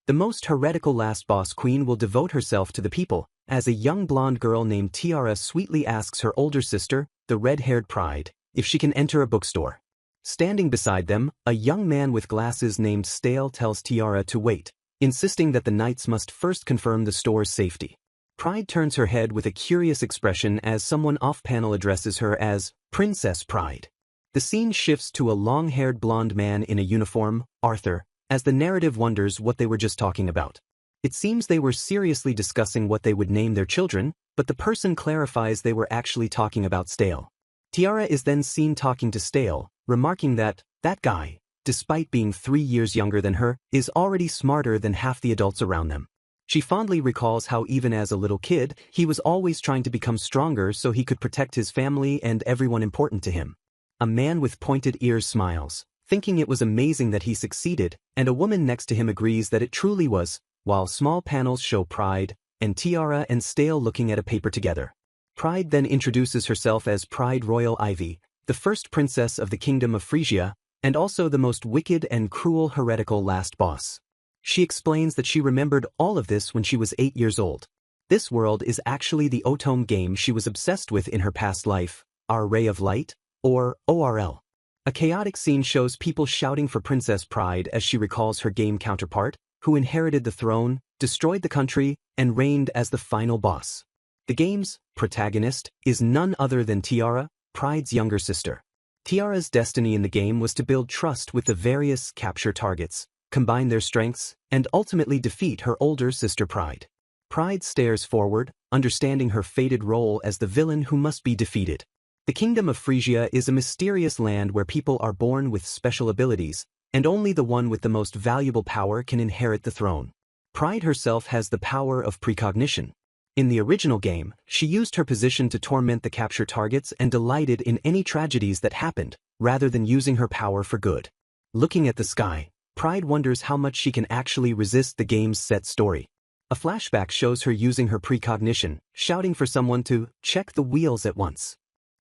The most heretical last boss queen will devote herself to the people, as a young blonde girl named Tiara sweetly asks her older sister, the red-haired Pride, if she can enter a bookstore. Standing beside them, a young man with glasses named Stale tells Tiara to wait, insisting that the knights must first confirm the store's safety. Pride turns her head with a curious expression as someone off-panel addresses her as Princess Pride. The scene shifts to a long-haired blonde man in a uniform, Arthur, as the narrative wonders what they were just talking about. It seems they were seriously discussing what they would name their children, but the person clarifies they were actually talking about Stale. Tiara is then seen talking to Stale, remarking that guy, despite being 3 years younger than her, is already smarter than half the adults around them. She fondly recalls how even as a little kid, he was always trying to become stronger so he could protect his family and everyone important to him. A man with pointed ears smiles, thinking it was amazing that he succeeded, and a woman next to him agrees that it truly was, while small panels show Pride and Tiara and Stale looking at a paper together. Pride then introduces herself as Pride Royal Ivy, the first princess of the Kingdom of Frisia, and also the most wicked and cruel heretical last boss. She explains that she remembered all of this when she was 8 years old. This world is actually the Otome game she was obsessed with in her past life, Our Ray of Light, or ORL. A chaotic scene shows people shouting for Princess Pride as she recalls her game counterpart, who inherited the throne, destroyed the country, and reigned as the final boss. The game's protagonist is none other than Tiara, Pride's younger sister. Tiara's destiny in the game was to build trust with the various capture targets, combine their strengths, and ultimately defeat her older sister Pride. Pride stares forward, understanding her fated role as the villain who must be defeated. The Kingdom of Frisia is a mysterious land where people are born with special abilities, and only the one with the most valuable power can inherit the throne. Pride herself has the power of precognition. In the original game, she used her position to torment the capture targets and delighted in any tragedies that happened, rather than using her power for good. Looking at the sky, Pride wonders how much she can actually resist the game's set story. A flashback shows her using her precognition, shouting for someone to check the wheels at once.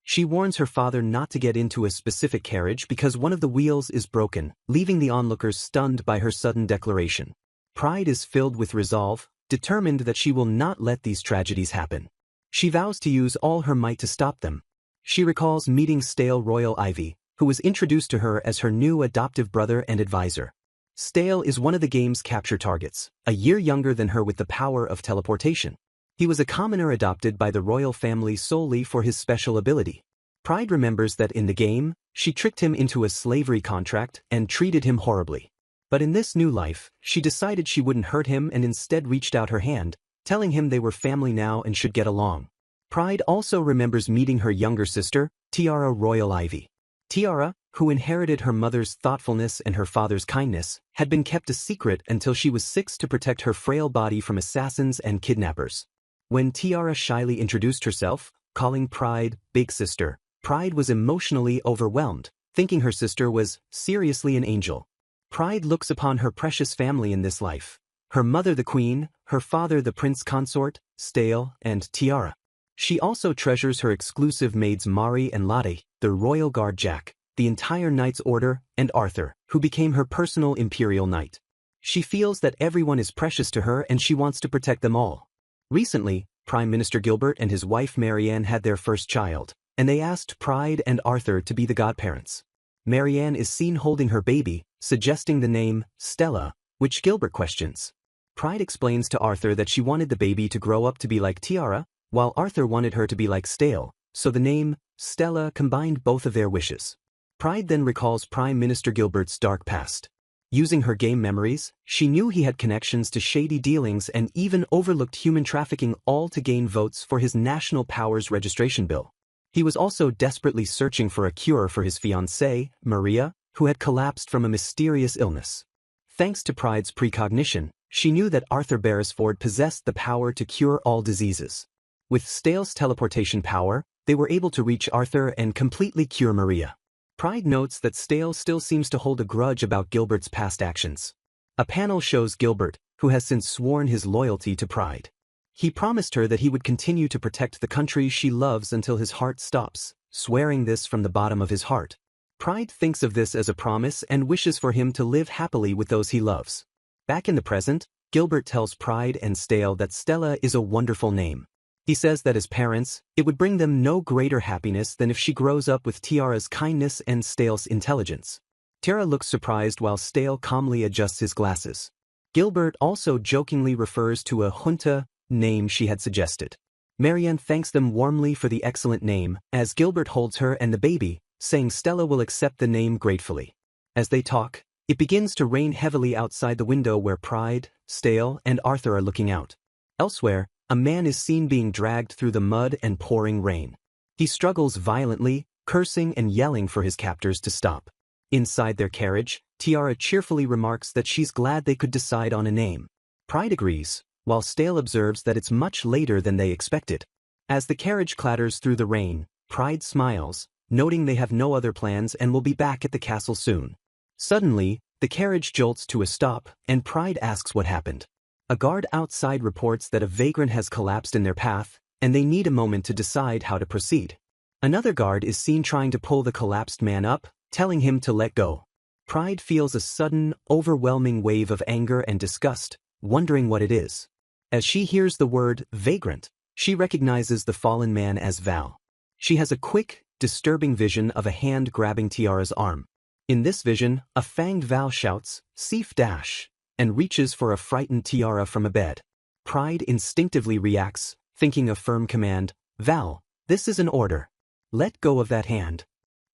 She warns her father not to get into a specific carriage because one of the wheels is broken, leaving the onlookers stunned by her sudden declaration. Pride is filled with resolve, determined that she will not let these tragedies happen. She vows to use all her might to stop them. She recalls meeting Stale Royal Ivy, who was introduced to her as her new adoptive brother and advisor. Stale is one of the game's capture targets, a year younger than her with the power of teleportation. He was a commoner adopted by the royal family solely for his special ability. Pride remembers that in the game, she tricked him into a slavery contract and treated him horribly. But in this new life, she decided she wouldn't hurt him and instead reached out her hand, telling him they were family now and should get along. Pride also remembers meeting her younger sister, Tiara Royal Ivy. Tiara, who inherited her mother's thoughtfulness and her father's kindness, had been kept a secret until she was 6 to protect her frail body from assassins and kidnappers. When Tiara shyly introduced herself, calling Pride Big Sister, Pride was emotionally overwhelmed, thinking her sister was seriously an angel. Pride looks upon her precious family in this life. Her mother the queen, her father the prince consort, Stale, and Tiara. She also treasures her exclusive maids Mari and Lade, the royal guard Jack, the entire Knight's Order, and Arthur, who became her personal imperial knight. She feels that everyone is precious to her and she wants to protect them all. Recently, Prime Minister Gilbert and his wife Marianne had their first child, and they asked Pride and Arthur to be the godparents. Marianne is seen holding her baby, suggesting the name Stella, which Gilbert questions. Pride explains to Arthur that she wanted the baby to grow up to be like Tiara, while Arthur wanted her to be like Stale, so the name Stella combined both of their wishes. Pride then recalls Prime Minister Gilbert's dark past. Using her game memories, she knew he had connections to shady dealings and even overlooked human trafficking, all to gain votes for his national powers registration bill. He was also desperately searching for a cure for his fiancée, Maria, who had collapsed from a mysterious illness. Thanks to Pride's precognition, she knew that Arthur Beresford possessed the power to cure all diseases. With Stale's teleportation power, they were able to reach Arthur and completely cure Maria. Pride notes that Stale still seems to hold a grudge about Gilbert's past actions. A panel shows Gilbert, who has since sworn his loyalty to Pride. He promised her that he would continue to protect the country she loves until his heart stops, swearing this from the bottom of his heart. Pride thinks of this as a promise and wishes for him to live happily with those he loves. Back in the present, Gilbert tells Pride and Stale that Stella is a wonderful name. He says that as parents, it would bring them no greater happiness than if she grows up with Tiara's kindness and Stale's intelligence. Tiara looks surprised while Stale calmly adjusts his glasses. Gilbert also jokingly refers to a junta name she had suggested. Marianne thanks them warmly for the excellent name, as Gilbert holds her and the baby, saying Stella will accept the name gratefully. As they talk, it begins to rain heavily outside the window where Pride, Stale, and Arthur are looking out. Elsewhere, a man is seen being dragged through the mud and pouring rain. He struggles violently, cursing and yelling for his captors to stop. Inside their carriage, Tiara cheerfully remarks that she's glad they could decide on a name. Pride agrees, while Stale observes that it's much later than they expected. As the carriage clatters through the rain, Pride smiles, noting they have no other plans and will be back at the castle soon. Suddenly, the carriage jolts to a stop, and Pride asks what happened. A guard outside reports that a vagrant has collapsed in their path, and they need a moment to decide how to proceed. Another guard is seen trying to pull the collapsed man up, telling him to let go. Pride feels a sudden, overwhelming wave of anger and disgust, wondering what it is. As she hears the word vagrant, she recognizes the fallen man as Val. She has a quick, disturbing vision of a hand grabbing Tiara's arm. In this vision, a fanged Val shouts, "Seef dash," and reaches for a frightened Tiara from a bed. Pride instinctively reacts, thinking a firm command, "Val, this is an order. Let go of that hand."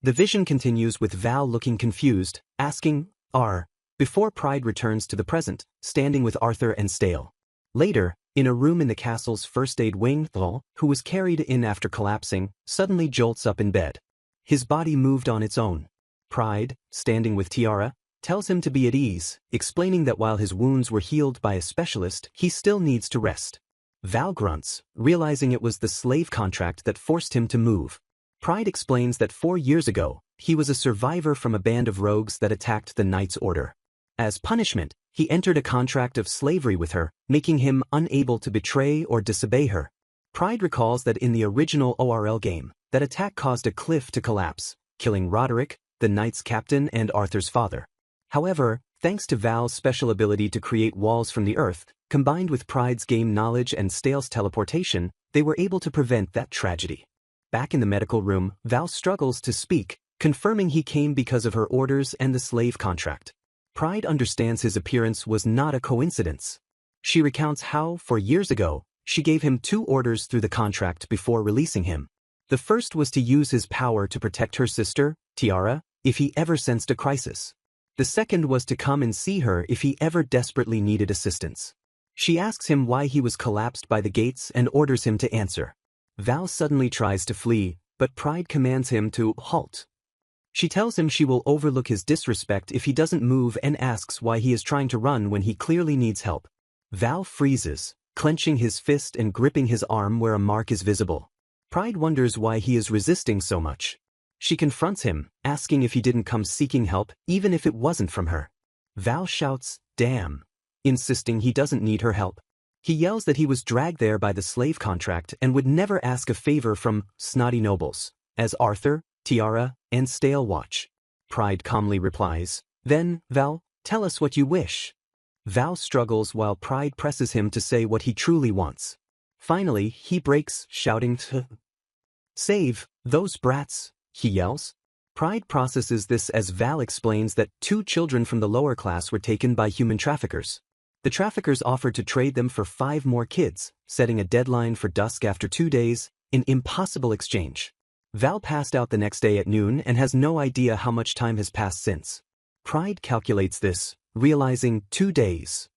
The vision continues with Val looking confused, asking, before Pride returns to the present, standing with Arthur and Stale. Later, in a room in the castle's first aid wing, Thal, who was carried in after collapsing, suddenly jolts up in bed. His body moved on its own. Pride, standing with Tiara, tells him to be at ease, explaining that while his wounds were healed by a specialist, he still needs to rest. Val grunts, realizing it was the slave contract that forced him to move. Pride explains that 4 years ago, he was a survivor from a band of rogues that attacked the Knight's Order. As punishment, he entered a contract of slavery with her, making him unable to betray or disobey her. Pride recalls that in the original ORL game, that attack caused a cliff to collapse, killing Roderick, the Knight's captain and Arthur's father. However, thanks to Val's special ability to create walls from the earth, combined with Pride's game knowledge and Stale's teleportation, they were able to prevent that tragedy. Back in the medical room, Val struggles to speak, confirming he came because of her orders and the slave contract. Pride understands his appearance was not a coincidence. She recounts how, 4 years ago, she gave him 2 orders through the contract before releasing him. The first was to use his power to protect her sister, Tiara, if he ever sensed a crisis. The second was to come and see her if he ever desperately needed assistance. She asks him why he was collapsed by the gates and orders him to answer. Val suddenly tries to flee, but Pride commands him to halt. She tells him she will overlook his disrespect if he doesn't move and asks why he is trying to run when he clearly needs help. Val freezes, clenching his fist and gripping his arm where a mark is visible. Pride wonders why he is resisting so much. She confronts him, asking if he didn't come seeking help, even if it wasn't from her. Val shouts, "Damn," insisting he doesn't need her help. He yells that he was dragged there by the slave contract and would never ask a favor from snotty nobles, as Arthur, Tiara, and Stale watch. Pride calmly replies, "Then, Val, tell us what you wish." Val struggles while Pride presses him to say what he truly wants. Finally, he breaks, shouting, "Save those brats," he yells. Pride processes this as Val explains that 2 children from the lower class were taken by human traffickers. The traffickers offered to trade them for 5 more kids, setting a deadline for dusk after 2 days, an impossible exchange. Val passed out the next day at noon and has no idea how much time has passed since. Pride calculates this, realizing 2 days.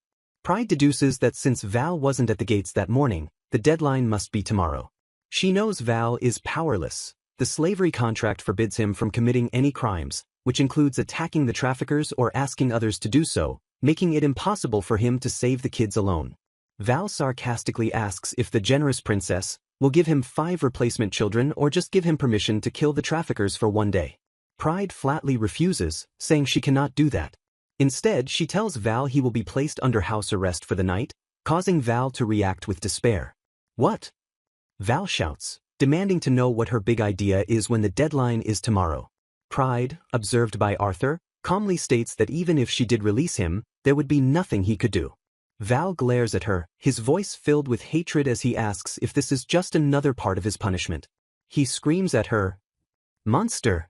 Pride deduces that since Val wasn't at the gates that morning, the deadline must be tomorrow. She knows Val is powerless. The slavery contract forbids him from committing any crimes, which includes attacking the traffickers or asking others to do so, making it impossible for him to save the kids alone. Val sarcastically asks if the generous princess will give him 5 replacement children or just give him permission to kill the traffickers for 1 day. Pride flatly refuses, saying she cannot do that. Instead, she tells Val he will be placed under house arrest for the night, causing Val to react with despair. "What?" Val shouts, demanding to know what her big idea is when the deadline is tomorrow. Pride, observed by Arthur, calmly states that even if she did release him, There would be nothing he could do. Val glares at her, his voice filled with hatred as he asks if this is just another part of his punishment. He screams at her, "Monster!"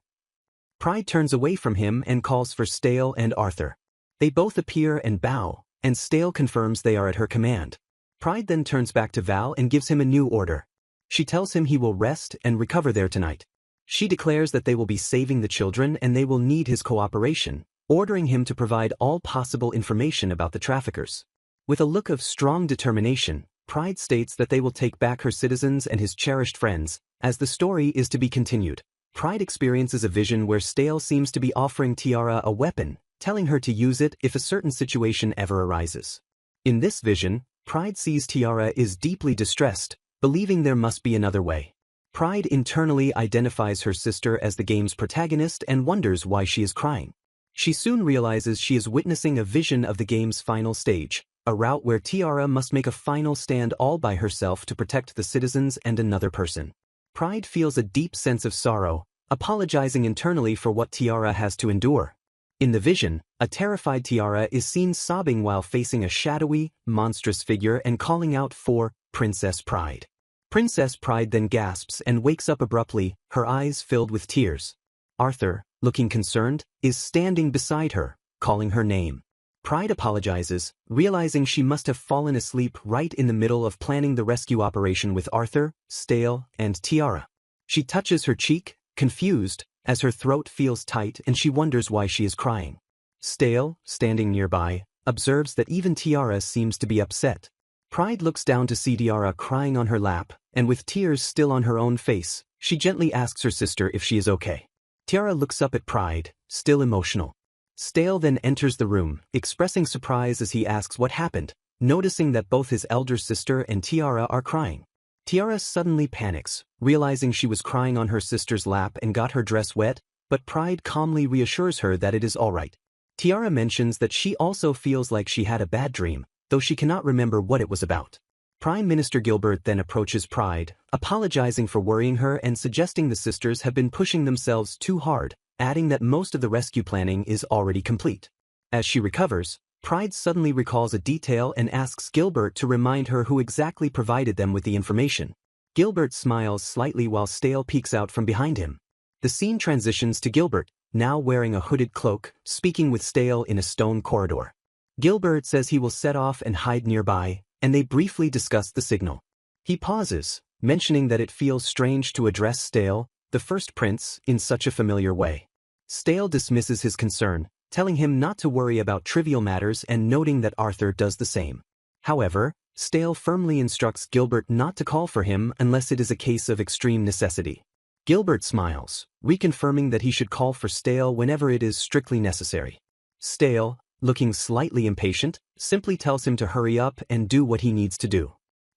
Pride turns away from him and calls for Stale and Arthur. They both appear and bow, and Stale confirms they are at her command. Pride then turns back to Val and gives him a new order. She tells him he will rest and recover there tonight. She declares that they will be saving the children and they will need his cooperation, ordering him to provide all possible information about the traffickers. With a look of strong determination, Pride states that they will take back her citizens and his cherished friends, as the story is to be continued. Pride experiences a vision where Stale seems to be offering Tiara a weapon, telling her to use it if a certain situation ever arises. In this vision, Pride sees Tiara is deeply distressed, believing there must be another way. Pride internally identifies her sister as the game's protagonist and wonders why she is crying. She soon realizes she is witnessing a vision of the game's final stage, a route where Tiara must make a final stand all by herself to protect the citizens and another person. Pride feels a deep sense of sorrow, apologizing internally for what Tiara has to endure. In the vision, a terrified Tiara is seen sobbing while facing a shadowy, monstrous figure and calling out for Princess Pride. Princess Pride then gasps and wakes up abruptly, her eyes filled with tears. Arthur, looking concerned, is standing beside her, calling her name. Pride apologizes, realizing she must have fallen asleep right in the middle of planning the rescue operation with Arthur, Stale, and Tiara. She touches her cheek, confused, as her throat feels tight and she wonders why she is crying. Stale, standing nearby, observes that even Tiara seems to be upset. Pride looks down to see Tiara crying on her lap, and with tears still on her own face, she gently asks her sister if she is okay. Tiara looks up at Pride, still emotional. Stale then enters the room, expressing surprise as he asks what happened, noticing that both his elder sister and Tiara are crying. Tiara suddenly panics, realizing she was crying on her sister's lap and got her dress wet, but Pride calmly reassures her that it is all right. Tiara mentions that she also feels like she had a bad dream, though she cannot remember what it was about. Prime Minister Gilbert then approaches Pride, apologizing for worrying her and suggesting the sisters have been pushing themselves too hard, adding that most of the rescue planning is already complete. As she recovers, Pride suddenly recalls a detail and asks Gilbert to remind her who exactly provided them with the information. Gilbert smiles slightly while Stale peeks out from behind him. The scene transitions to Gilbert, now wearing a hooded cloak, speaking with Stale in a stone corridor. Gilbert says he will set off and hide nearby, and they briefly discuss the signal. He pauses, mentioning that it feels strange to address Stale, the first prince, in such a familiar way. Stale dismisses his concern, telling him not to worry about trivial matters and noting that Arthur does the same. However, Stale firmly instructs Gilbert not to call for him unless it is a case of extreme necessity. Gilbert smiles, reconfirming that he should call for Stale whenever it is strictly necessary. Stale, looking slightly impatient, simply tells him to hurry up and do what he needs to do.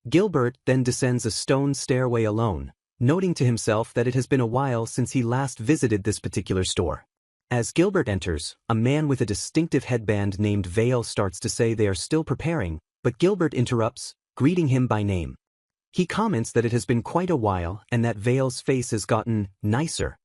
Gilbert then descends a stone stairway alone, noting to himself that it has been a while since he last visited this particular store. As Gilbert enters, a man with a distinctive headband named Vale starts to say they are still preparing, but Gilbert interrupts, greeting him by name. He comments that it has been quite a while and that Vale's face has gotten nicer.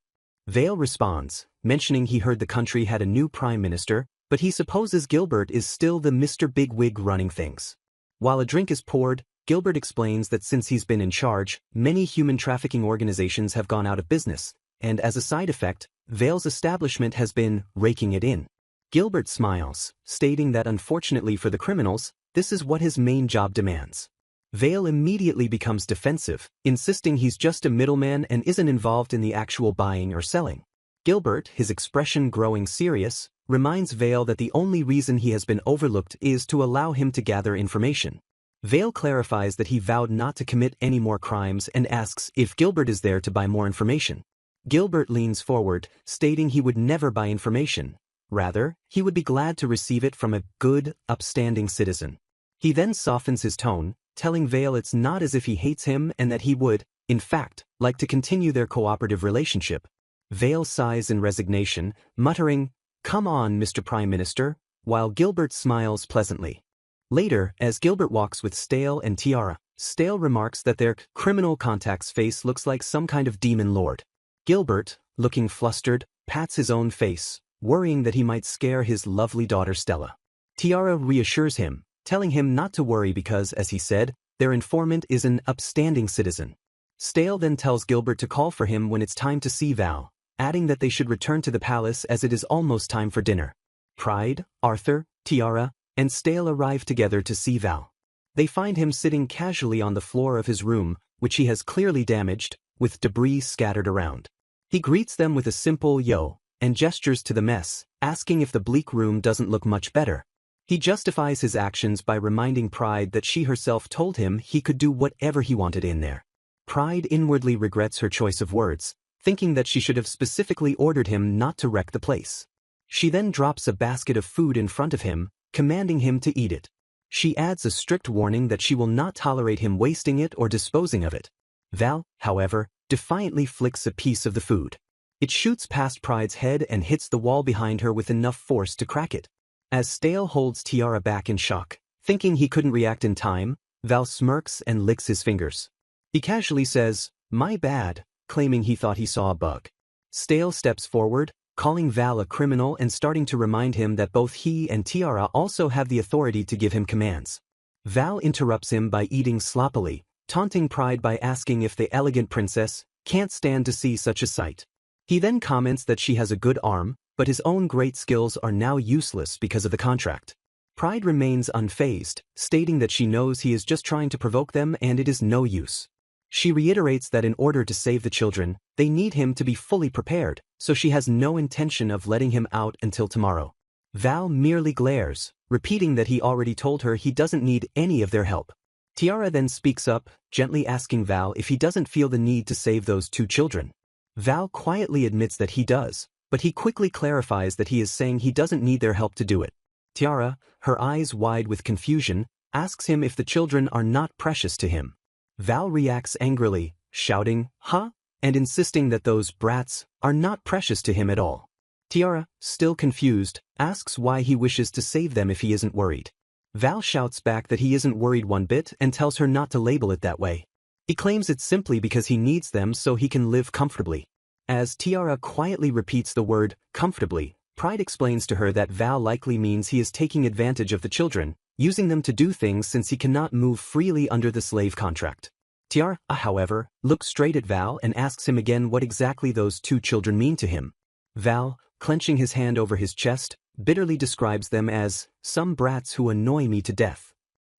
Vale responds, mentioning he heard the country had a new prime minister, but he supposes Gilbert is still the Mr. Bigwig running things. While a drink is poured, Gilbert explains that since he's been in charge, many human trafficking organizations have gone out of business, and as a side effect, Vale's establishment has been raking it in. Gilbert smiles, stating that unfortunately for the criminals, this is what his main job demands. Vale immediately becomes defensive, insisting he's just a middleman and isn't involved in the actual buying or selling. Gilbert, his expression growing serious, reminds Vale that the only reason he has been overlooked is to allow him to gather information. Vale clarifies that he vowed not to commit any more crimes and asks if Gilbert is there to buy more information. Gilbert leans forward, stating he would never buy information. Rather, he would be glad to receive it from a good, upstanding citizen. He then softens his tone, telling Vale it's not as if he hates him and that he would, in fact, like to continue their cooperative relationship. Vale sighs in resignation, muttering, "Come on, Mr. Prime Minister," while Gilbert smiles pleasantly. Later, as Gilbert walks with Stale and Tiara, Stale remarks that their criminal contact's face looks like some kind of demon lord. Gilbert, looking flustered, pats his own face, worrying that he might scare his lovely daughter Stella. Tiara reassures him, telling him not to worry because, as he said, their informant is an upstanding citizen. Stale then tells Gilbert to call for him when it's time to see Val, adding that they should return to the palace as it is almost time for dinner. Pride, Arthur, Tiara, and Stale arrive together to see Val. They find him sitting casually on the floor of his room, which he has clearly damaged, with debris scattered around. He greets them with a simple yo, and gestures to the mess, asking if the bleak room doesn't look much better. He justifies his actions by reminding Pride that she herself told him he could do whatever he wanted in there. Pride inwardly regrets her choice of words, thinking that she should have specifically ordered him not to wreck the place. She then drops a basket of food in front of him, commanding him to eat it. She adds a strict warning that she will not tolerate him wasting it or disposing of it. Val, however, defiantly flicks a piece of the food. It shoots past Pride's head and hits the wall behind her with enough force to crack it. As Stale holds Tiara back in shock, thinking he couldn't react in time, Val smirks and licks his fingers. He casually says, "My bad," claiming he thought he saw a bug. Stale steps forward, calling Val a criminal and starting to remind him that both he and Tiara also have the authority to give him commands. Val interrupts him by eating sloppily, taunting Pride by asking if the elegant princess can't stand to see such a sight. He then comments that she has a good arm, but his own great skills are now useless because of the contract. Pride remains unfazed, stating that she knows he is just trying to provoke them and it is no use. She reiterates that in order to save the children, they need him to be fully prepared, so she has no intention of letting him out until tomorrow. Val merely glares, repeating that he already told her he doesn't need any of their help. Tiara then speaks up, gently asking Val if he doesn't feel the need to save those two children. Val quietly admits that he does, but he quickly clarifies that he is saying he doesn't need their help to do it. Tiara, her eyes wide with confusion, asks him if the children are not precious to him. Val reacts angrily, shouting, "Huh?" and insisting that those brats are not precious to him at all. Tiara, still confused, asks why he wishes to save them if he isn't worried. Val shouts back that he isn't worried one bit and tells her not to label it that way. He claims it's simply because he needs them so he can live comfortably. As Tiara quietly repeats the word, comfortably, Pride explains to her that Val likely means he is taking advantage of the children, using them to do things since he cannot move freely under the slave contract. Tiara, however, looks straight at Val and asks him again what exactly those two children mean to him. Val, clenching his hand over his chest, bitterly describes them as some brats who annoy me to death.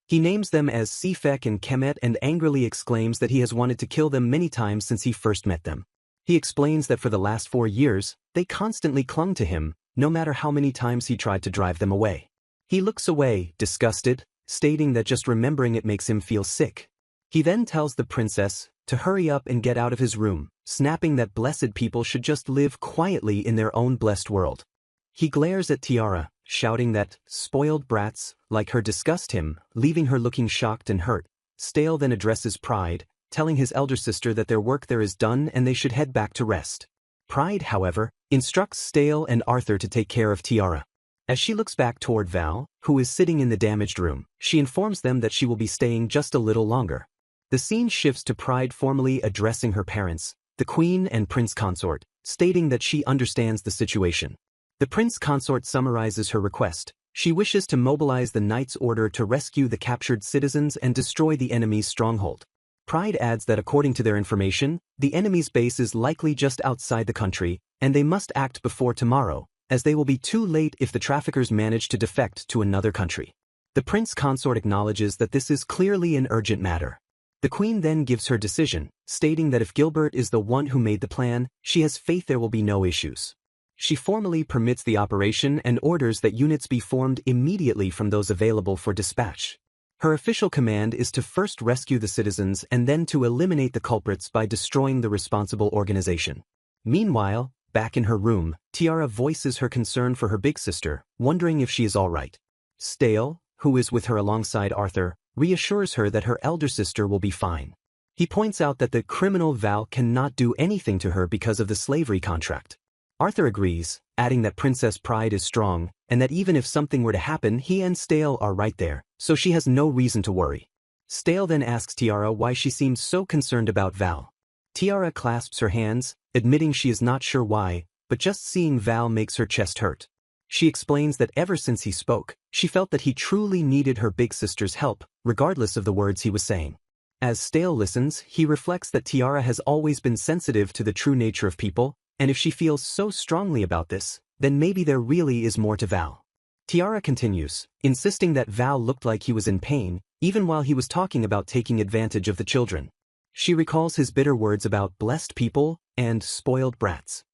He names them as Sifek and Kemet and angrily exclaims that he has wanted to kill them many times since he first met them. He explains that for the last 4 years, they constantly clung to him, no matter how many times he tried to drive them away. He looks away, disgusted, stating that just remembering it makes him feel sick. He then tells the princess to hurry up and get out of his room, snapping that blessed people should just live quietly in their own blessed world. He glares at Tiara, shouting that spoiled brats like her disgust him, leaving her looking shocked and hurt. Stale then addresses Pride, telling his elder sister that their work there is done and they should head back to rest. Pride, however, instructs Stale and Arthur to take care of Tiara. As she looks back toward Val, who is sitting in the damaged room, she informs them that she will be staying just a little longer. The scene shifts to Pride formally addressing her parents, the queen and prince consort, stating that she understands the situation. The prince consort summarizes her request. She wishes to mobilize the Knight's Order to rescue the captured citizens and destroy the enemy's stronghold. Pride adds that according to their information, the enemy's base is likely just outside the country, and they must act before tomorrow, as they will be too late if the traffickers manage to defect to another country. The prince consort acknowledges that this is clearly an urgent matter. The queen then gives her decision, stating that if Gilbert is the one who made the plan, she has faith there will be no issues. She formally permits the operation and orders that units be formed immediately from those available for dispatch. Her official command is to first rescue the citizens and then to eliminate the culprits by destroying the responsible organization. Meanwhile, back in her room, Tiara voices her concern for her big sister, wondering if she is all right. Stale, who is with her alongside Arthur, reassures her that her elder sister will be fine. He points out that the criminal Val cannot do anything to her because of the slavery contract. Arthur agrees, adding that Princess Pride is strong, and that even if something were to happen he and Stale are right there, so she has no reason to worry. Stale then asks Tiara why she seems so concerned about Val. Tiara clasps her hands, admitting she is not sure why, but just seeing Val makes her chest hurt. She explains that ever since he spoke, she felt that he truly needed her big sister's help, regardless of the words he was saying. As Stale listens, he reflects that Tiara has always been sensitive to the true nature of people, and if she feels so strongly about this, then maybe there really is more to Val. Tiara continues, insisting that Val looked like he was in pain, even while he was talking about taking advantage of the children. She recalls his bitter words about blessed people and spoiled brats.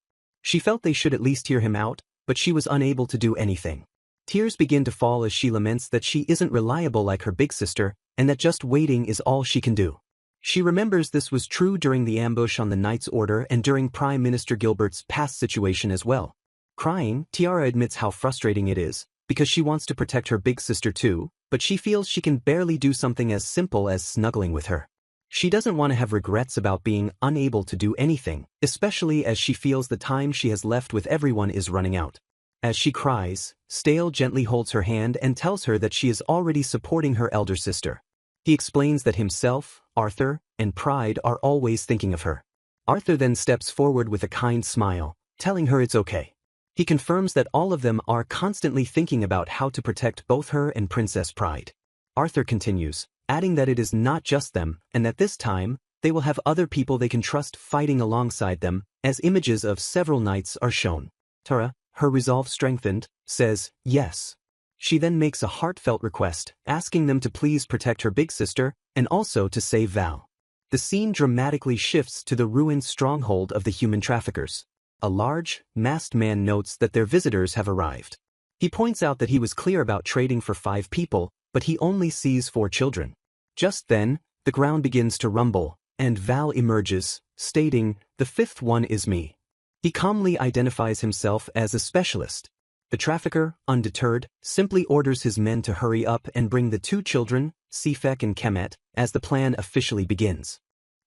She felt they should at least hear him out, but she was unable to do anything. Tears begin to fall as she laments that she isn't reliable like her big sister, and that just waiting is all she can do. She remembers this was true during the ambush on the Knight's Order and during Prime Minister Gilbert's past situation as well. Crying, Tiara admits how frustrating it is, because she wants to protect her big sister too, but she feels she can barely do something as simple as snuggling with her. She doesn't want to have regrets about being unable to do anything, especially as she feels the time she has left with everyone is running out. As she cries, Stale gently holds her hand and tells her that she is already supporting her elder sister. He explains that himself, Arthur, and Pride are always thinking of her. Arthur then steps forward with a kind smile, telling her it's okay. He confirms that all of them are constantly thinking about how to protect both her and Princess Pride. Arthur continues, adding that it is not just them, and that this time, they will have other people they can trust fighting alongside them, as images of several knights are shown. Tara, her resolve strengthened, says, yes. She then makes a heartfelt request, asking them to please protect her big sister, and also to save Val. The scene dramatically shifts to the ruined stronghold of the human traffickers. A large, masked man notes that their visitors have arrived. He points out that he was clear about trading for 5 people, but he only sees 4 children. Just then, the ground begins to rumble, and Val emerges, stating, "The 5th one is me." He calmly identifies himself as a specialist. The trafficker, undeterred, simply orders his men to hurry up and bring the 2 children, Sifek and Kemet, as the plan officially begins.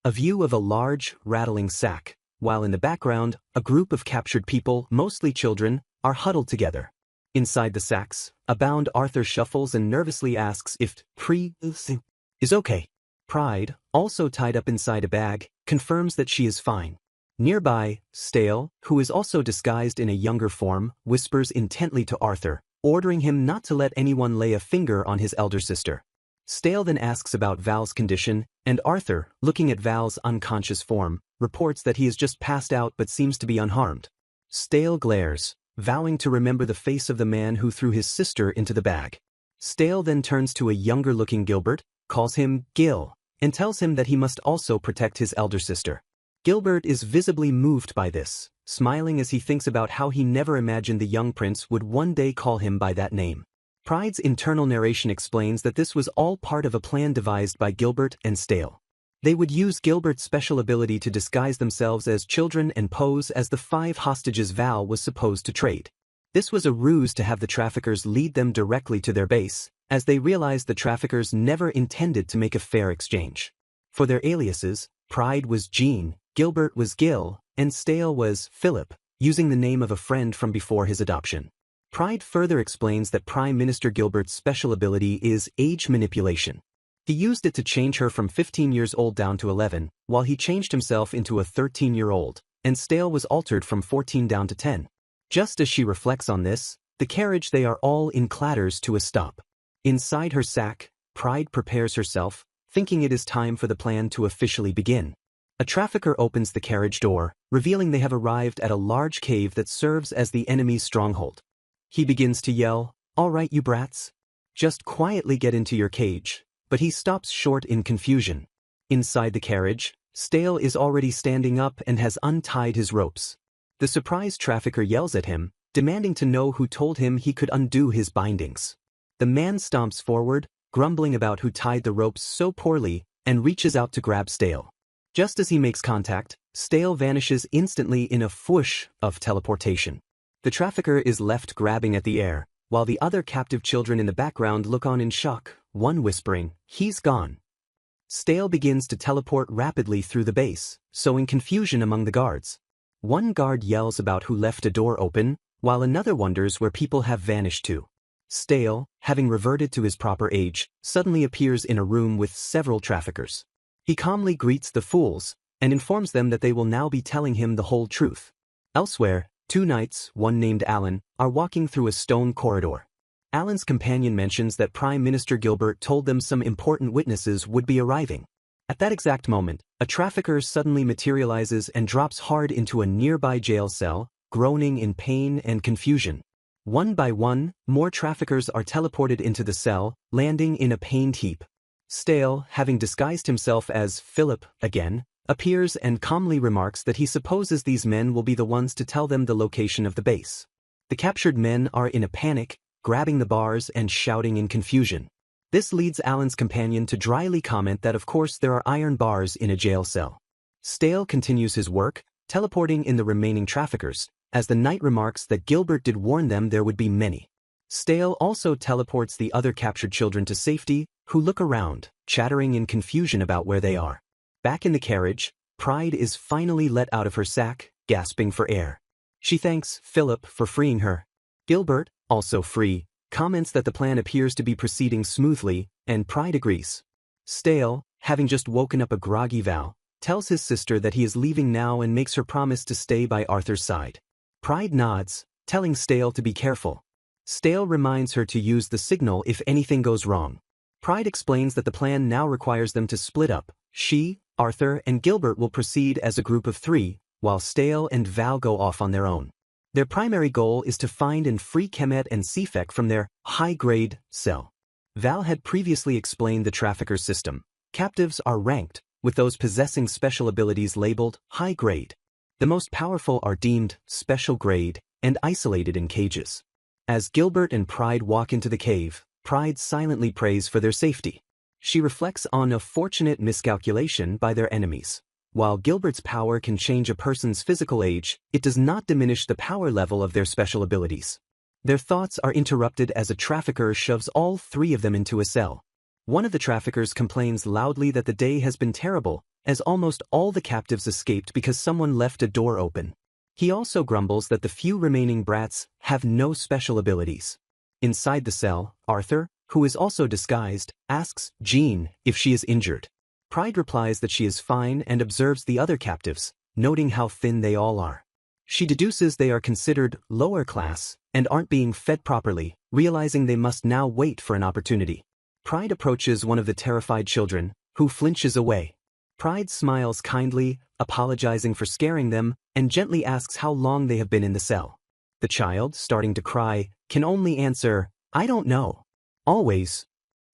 A view of a large, rattling sack, while in the background, a group of captured people, mostly children, are huddled together. Inside the sacks, a bound Arthur shuffles and nervously asks if Pri is okay. Pride, also tied up inside a bag, confirms that she is fine. Nearby, Stale, who is also disguised in a younger form, whispers intently to Arthur, ordering him not to let anyone lay a finger on his elder sister. Stale then asks about Val's condition, and Arthur, looking at Val's unconscious form, reports that he has just passed out but seems to be unharmed. Stale glares, vowing to remember the face of the man who threw his sister into the bag. Stale then turns to a younger-looking Gilbert, calls him Gil, and tells him that he must also protect his elder sister. Gilbert is visibly moved by this, smiling as he thinks about how he never imagined the young prince would one day call him by that name. Pride's internal narration explains that this was all part of a plan devised by Gilbert and Stale. They would use Gilbert's special ability to disguise themselves as children and pose as the 5 hostages Val was supposed to trade. This was a ruse to have the traffickers lead them directly to their base, as they realized the traffickers never intended to make a fair exchange. For their aliases, Pride was Jean, Gilbert was Gil, and Stale was Philip, using the name of a friend from before his adoption. Pride further explains that Prime Minister Gilbert's special ability is age manipulation. He used it to change her from 15 years old down to 11, while he changed himself into a 13-year-old, and Stale was altered from 14 down to 10. Just as she reflects on this, the carriage they are all in clatters to a stop. Inside her sack, Pride prepares herself, thinking it is time for the plan to officially begin. A trafficker opens the carriage door, revealing they have arrived at a large cave that serves as the enemy's stronghold. He begins to yell, "All right, you brats. Just quietly get into your cage," but he stops short in confusion. Inside the carriage, Stale is already standing up and has untied his ropes. The surprised trafficker yells at him, demanding to know who told him he could undo his bindings. The man stomps forward, grumbling about who tied the ropes so poorly, and reaches out to grab Stale. Just as he makes contact, Stale vanishes instantly in a whoosh of teleportation. The trafficker is left grabbing at the air, while the other captive children in the background look on in shock, one whispering, "He's gone." Stale begins to teleport rapidly through the base, sowing confusion among the guards. One guard yells about who left a door open, while another wonders where people have vanished to. Stale, having reverted to his proper age, suddenly appears in a room with several traffickers. He calmly greets the fools, and informs them that they will now be telling him the whole truth. Elsewhere, Two knights, one named Alan, are walking through a stone corridor. Alan's companion mentions that Prime Minister Gilbert told them some important witnesses would be arriving. At that exact moment, a trafficker suddenly materializes and drops hard into a nearby jail cell, groaning in pain and confusion. One by one, more traffickers are teleported into the cell, landing in a pained heap. Stale, having disguised himself as Philip again, appears and calmly remarks that he supposes these men will be the ones to tell them the location of the base. The captured men are in a panic, grabbing the bars and shouting in confusion. This leads Alan's companion to dryly comment that of course there are iron bars in a jail cell. Stale continues his work, teleporting in the remaining traffickers, as the knight remarks that Gilbert did warn them there would be many. Stale also teleports the other captured children to safety, who look around, chattering in confusion about where they are. Back in the carriage, Pride is finally let out of her sack, gasping for air. She thanks Philip for freeing her. Gilbert, also free, comments that the plan appears to be proceeding smoothly, and Pride agrees. Stale, having just woken up a groggy Val, tells his sister that he is leaving now and makes her promise to stay by Arthur's side. Pride nods, telling Stale to be careful. Stale reminds her to use the signal if anything goes wrong. Pride explains that the plan now requires them to split up. She, Arthur, and Gilbert will proceed as a group of 3, while Stale and Val go off on their own. Their primary goal is to find and free Kemet and Sifek from their high-grade cell. Val had previously explained the trafficker system. Captives are ranked, with those possessing special abilities labeled high-grade. The most powerful are deemed special grade and isolated in cages. As Gilbert and Pride walk into the cave, Pride silently prays for their safety. She reflects on a fortunate miscalculation by their enemies. While Gilbert's power can change a person's physical age, it does not diminish the power level of their special abilities. Their thoughts are interrupted as a trafficker shoves all 3 of them into a cell. One of the traffickers complains loudly that the day has been terrible, as almost all the captives escaped because someone left a door open. He also grumbles that the few remaining brats have no special abilities. Inside the cell, Arthur, who is also disguised, asks Jean if she is injured. Pride replies that she is fine and observes the other captives, noting how thin they all are. She deduces they are considered lower class and aren't being fed properly, realizing they must now wait for an opportunity. Pride approaches one of the terrified children, who flinches away. Pride smiles kindly, apologizing for scaring them, and gently asks how long they have been in the cell. The child, starting to cry, can only answer, "I don't know." Always.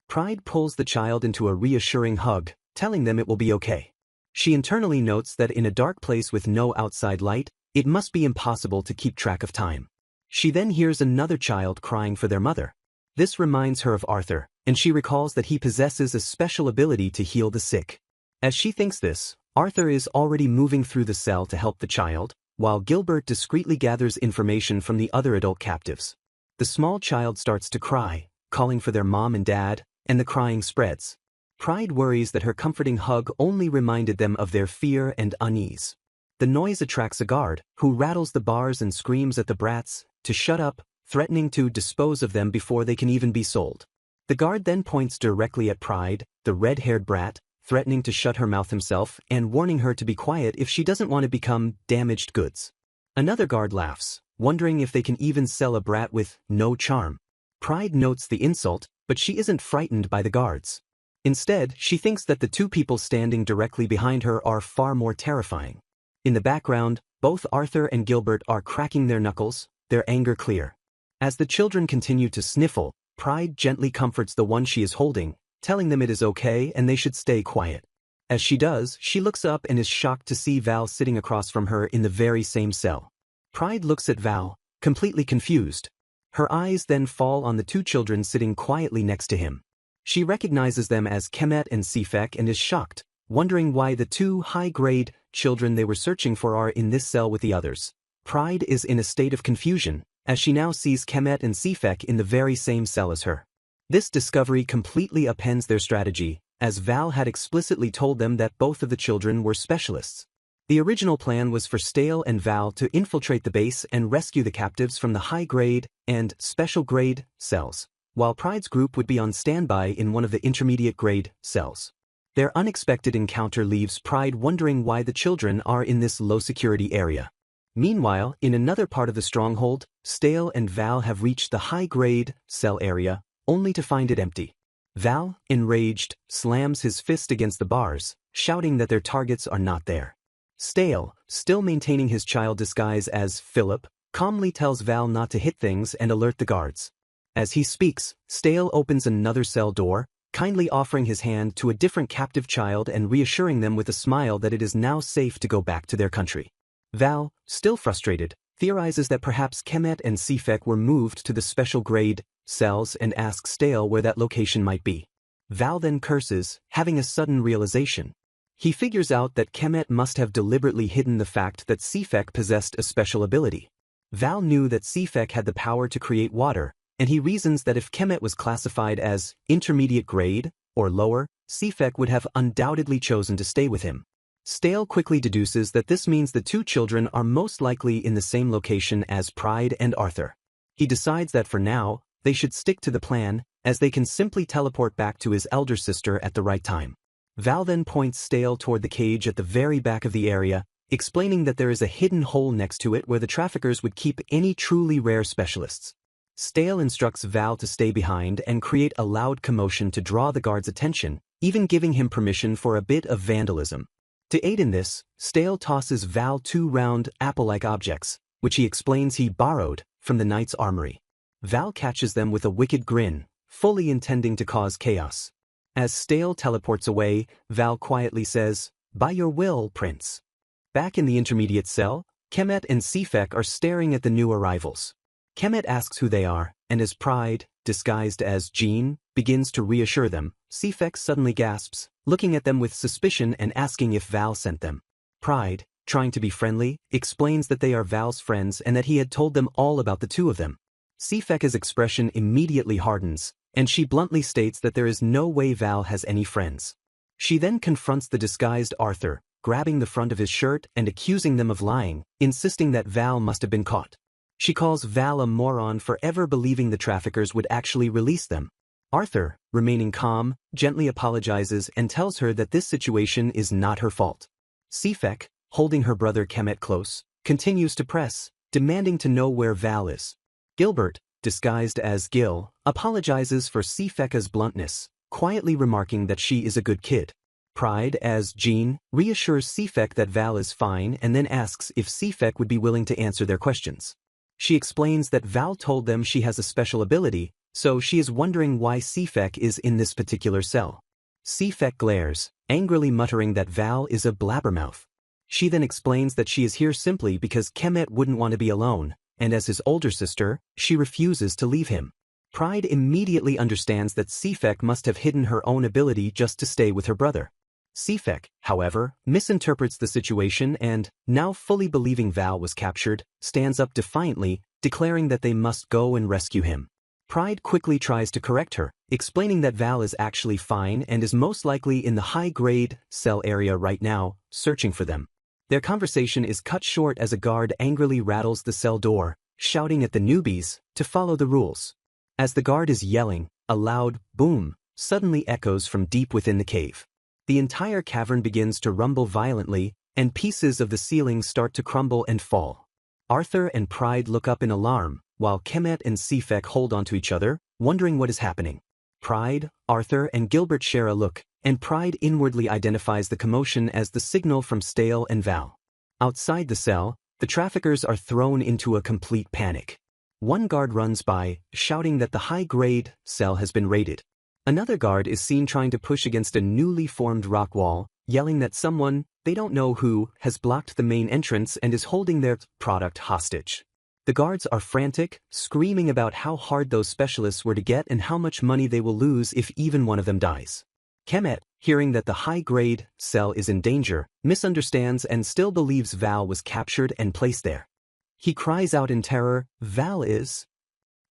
Pride pulls the child into a reassuring hug, telling them it will be okay. She internally notes that in a dark place with no outside light, it must be impossible to keep track of time. She then hears another child crying for their mother. This reminds her of Arthur, and she recalls that he possesses a special ability to heal the sick. As she thinks this, Arthur is already moving through the cell to help the child, while Gilbert discreetly gathers information from the other adult captives. The small child starts to cry, calling for their mom and dad, and the crying spreads. Pride worries that her comforting hug only reminded them of their fear and unease. The noise attracts a guard, who rattles the bars and screams at the brats to shut up, threatening to dispose of them before they can even be sold. The guard then points directly at Pride, the red-haired brat, threatening to shut her mouth himself and warning her to be quiet if she doesn't want to become damaged goods. Another guard laughs, wondering if they can even sell a brat with no charm. Pride notes the insult, but she isn't frightened by the guards. Instead, she thinks that the 2 people standing directly behind her are far more terrifying. In the background, both Arthur and Gilbert are cracking their knuckles, their anger clear. As the children continue to sniffle, Pride gently comforts the one she is holding, telling them it is okay and they should stay quiet. As she does, she looks up and is shocked to see Val sitting across from her in the very same cell. Pride looks at Val, completely confused. Her eyes then fall on the 2 children sitting quietly next to him. She recognizes them as Kemet and Sifek and is shocked, wondering why the 2 high-grade children they were searching for are in this cell with the others. Pride is in a state of confusion, as she now sees Kemet and Sifek in the very same cell as her. This discovery completely upends their strategy, as Val had explicitly told them that both of the children were specialists. The original plan was for Stale and Val to infiltrate the base and rescue the captives from the high-grade and special-grade cells, while Pride's group would be on standby in one of the intermediate-grade cells. Their unexpected encounter leaves Pride wondering why the children are in this low-security area. Meanwhile, in another part of the stronghold, Stale and Val have reached the high-grade cell area, only to find it empty. Val, enraged, slams his fist against the bars, shouting that their targets are not there. Stale, still maintaining his child disguise as Philip, calmly tells Val not to hit things and alert the guards. As he speaks, Stale opens another cell door, kindly offering his hand to a different captive child and reassuring them with a smile that it is now safe to go back to their country. Val, still frustrated, theorizes that perhaps Kemet and Sifek were moved to the special grade cells and asks Stale where that location might be. Val then curses, having a sudden realization. He figures out that Kemet must have deliberately hidden the fact that Sifek possessed a special ability. Val knew that Sifek had the power to create water, and he reasons that if Kemet was classified as intermediate grade or lower, Sifek would have undoubtedly chosen to stay with him. Stale quickly deduces that this means the two children are most likely in the same location as Pride and Arthur. He decides that for now, they should stick to the plan, as they can simply teleport back to his elder sister at the right time. Val then points Stale toward the cage at the very back of the area, explaining that there is a hidden hole next to it where the traffickers would keep any truly rare specialists. Stale instructs Val to stay behind and create a loud commotion to draw the guards' attention, even giving him permission for a bit of vandalism. To aid in this, Stale tosses Val two round, apple-like objects, which he explains he borrowed from the knight's armory. Val catches them with a wicked grin, fully intending to cause chaos. As Stale teleports away, Val quietly says, "By your will, Prince." Back in the intermediate cell, Kemet and Sifek are staring at the new arrivals. Kemet asks who they are, and as Pride, disguised as Jean, begins to reassure them, Sifek suddenly gasps, looking at them with suspicion and asking if Val sent them. Pride, trying to be friendly, explains that they are Val's friends and that he had told them all about the two of them. Sifek's expression immediately hardens, and she bluntly states that there is no way Val has any friends. She then confronts the disguised Arthur, grabbing the front of his shirt and accusing them of lying, insisting that Val must have been caught. She calls Val a moron for ever believing the traffickers would actually release them. Arthur, remaining calm, gently apologizes and tells her that this situation is not her fault. Sifek, holding her brother Kemet close, continues to press, demanding to know where Val is. Gilbert, disguised as Gil, apologizes for Sifek's bluntness, quietly remarking that she is a good kid. Pride, as Jean, reassures Sifek that Val is fine and then asks if Sifek would be willing to answer their questions. She explains that Val told them she has a special ability, so she is wondering why Sifek is in this particular cell. Sifek glares, angrily muttering that Val is a blabbermouth. She then explains that she is here simply because Kemet wouldn't want to be alone, and as his older sister, she refuses to leave him. Pride immediately understands that Sifek must have hidden her own ability just to stay with her brother. Sifek, however, misinterprets the situation and, now fully believing Val was captured, stands up defiantly, declaring that they must go and rescue him. Pride quickly tries to correct her, explaining that Val is actually fine and is most likely in the high-grade cell area right now, searching for them. Their conversation is cut short as a guard angrily rattles the cell door, shouting at the newbies to follow the rules. As the guard is yelling, a loud boom suddenly echoes from deep within the cave. The entire cavern begins to rumble violently, and pieces of the ceiling start to crumble and fall. Arthur and Pride look up in alarm, while Kemet and Sifek hold onto each other, wondering what is happening. Pride, Arthur, and Gilbert share a look, and Pride inwardly identifies the commotion as the signal from Stale and Val. Outside the cell, the traffickers are thrown into a complete panic. One guard runs by, shouting that the high-grade cell has been raided. Another guard is seen trying to push against a newly formed rock wall, yelling that someone, they don't know who, has blocked the main entrance and is holding their product hostage. The guards are frantic, screaming about how hard those specialists were to get and how much money they will lose if even one of them dies. Kemet, hearing that the high-grade cell is in danger, misunderstands and still believes Val was captured and placed there. He cries out in terror, "Val is..."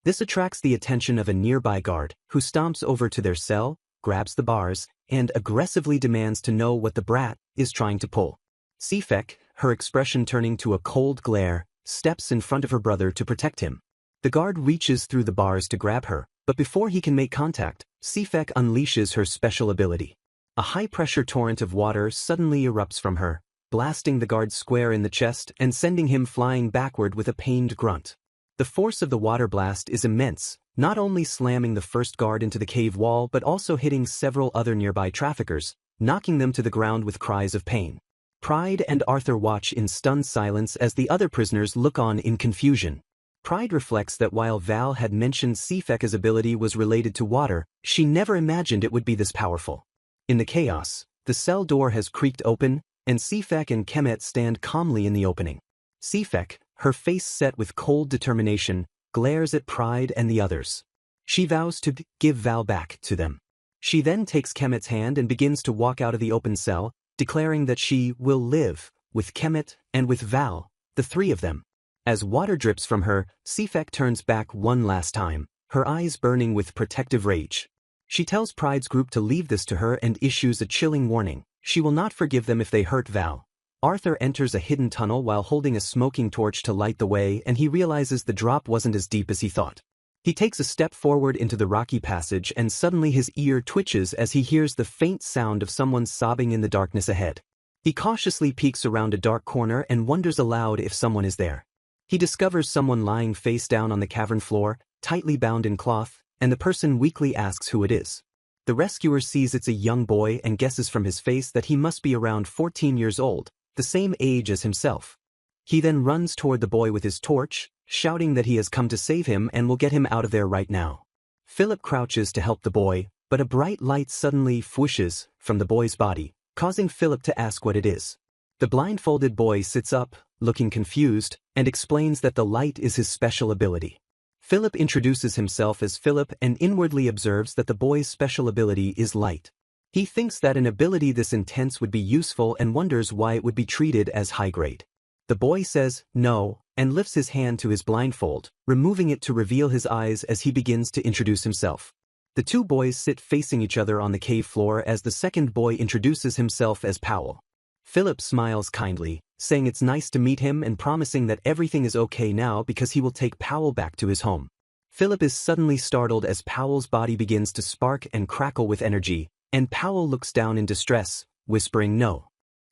This attracts the attention of a nearby guard, who stomps over to their cell, grabs the bars, and aggressively demands to know what the brat is trying to pull. Sifek, her expression turning to a cold glare, steps in front of her brother to protect him. The guard reaches through the bars to grab her, but before he can make contact, Sifek unleashes her special ability. A high-pressure torrent of water suddenly erupts from her, blasting the guard square in the chest and sending him flying backward with a pained grunt. The force of the water blast is immense, not only slamming the first guard into the cave wall but also hitting several other nearby traffickers, knocking them to the ground with cries of pain. Pride and Arthur watch in stunned silence as the other prisoners look on in confusion. Pride reflects that while Val had mentioned ISEKAI's ability was related to water, she never imagined it would be this powerful. In the chaos, the cell door has creaked open, and ISEKAI and Kemet stand calmly in the opening. ISEKAI, her face set with cold determination, glares at Pride and the others. She vows to give Val back to them. She then takes Kemet's hand and begins to walk out of the open cell, declaring that she will live with Kemet and with Val, the three of them. As water drips from her, ISEKAI turns back one last time, her eyes burning with protective rage. She tells Pride's group to leave this to her and issues a chilling warning. She will not forgive them if they hurt Val. Arthur enters a hidden tunnel while holding a smoking torch to light the way, and he realizes the drop wasn't as deep as he thought. He takes a step forward into the rocky passage and suddenly his ear twitches as he hears the faint sound of someone sobbing in the darkness ahead. He cautiously peeks around a dark corner and wonders aloud if someone is there. He discovers someone lying face down on the cavern floor, tightly bound in cloth, and the person weakly asks who it is. The rescuer sees it's a young boy and guesses from his face that he must be around 14 years old, the same age as himself. He then runs toward the boy with his torch, shouting that he has come to save him and will get him out of there right now. Philip crouches to help the boy, but a bright light suddenly whooshes from the boy's body, causing Philip to ask what it is. The blindfolded boy sits up, looking confused, and explains that the light is his special ability. Philip introduces himself as Philip and inwardly observes that the boy's special ability is light. He thinks that an ability this intense would be useful and wonders why it would be treated as high grade. The boy says no and lifts his hand to his blindfold, removing it to reveal his eyes as he begins to introduce himself. The two boys sit facing each other on the cave floor as the second boy introduces himself as Powell. Philip smiles kindly, saying it's nice to meet him and promising that everything is okay now because he will take Powell back to his home. Philip is suddenly startled as Powell's body begins to spark and crackle with energy, and Powell looks down in distress, whispering no.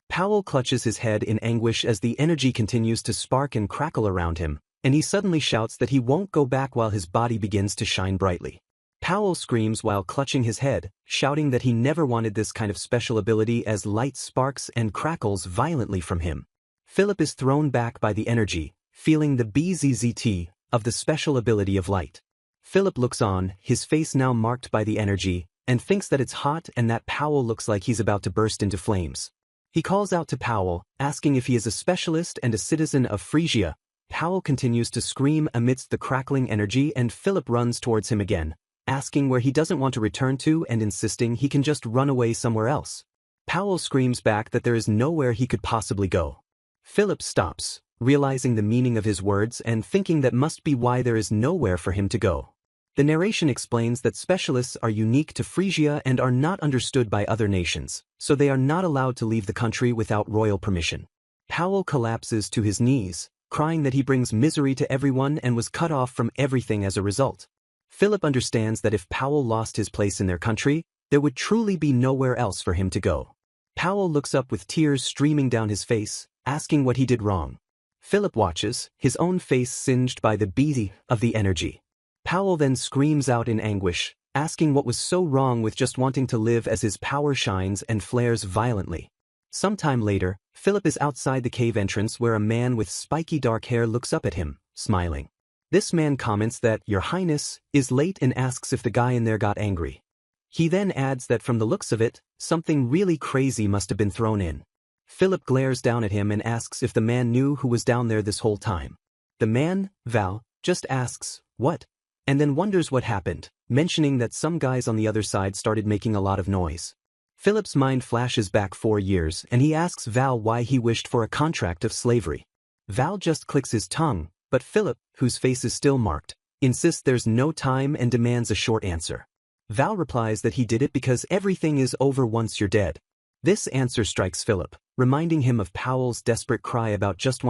Powell clutches his head in anguish as the energy continues to spark and crackle around him, and he suddenly shouts that he won't go back while his body begins to shine brightly. Powell screams while clutching his head, shouting that he never wanted this kind of special ability as light sparks and crackles violently from him. Philip is thrown back by the energy, feeling the bzzzt of the special ability of light. Philip looks on, his face now marked by the energy, and thinks that it's hot and that Powell looks like he's about to burst into flames. He calls out to Powell, asking if he is a specialist and a citizen of Phrygia. Powell continues to scream amidst the crackling energy and Philip runs towards him again, asking where he doesn't want to return to and insisting he can just run away somewhere else. Powell screams back that there is nowhere he could possibly go. Philip stops, realizing the meaning of his words and thinking that must be why there is nowhere for him to go. The narration explains that specialists are unique to Phrygia and are not understood by other nations, so they are not allowed to leave the country without royal permission. Powell collapses to his knees, crying that he brings misery to everyone and was cut off from everything as a result. Philip understands that if Powell lost his place in their country, there would truly be nowhere else for him to go. Powell looks up with tears streaming down his face, asking what he did wrong. Philip watches, his own face singed by the bzzzt of the energy. Powell then screams out in anguish, asking what was so wrong with just wanting to live as his power shines and flares violently. Sometime later, Philip is outside the cave entrance where a man with spiky dark hair looks up at him, smiling. This man comments that Your Highness is late and asks if the guy in there got angry. He then adds that from the looks of it, something really crazy must have been thrown in. Philip glares down at him and asks if the man knew who was down there this whole time. The man, Val, just asks, what? And then wonders what happened, mentioning that some guys on the other side started making a lot of noise. Philip's mind flashes back 4 years and he asks Val why he wished for a contract of slavery. Val just clicks his tongue, but Philip, whose face is still marked, insists there's no time and demands a short answer. Val replies that he did it because everything is over once you're dead. This answer strikes Philip, reminding him of Powell's desperate cry about just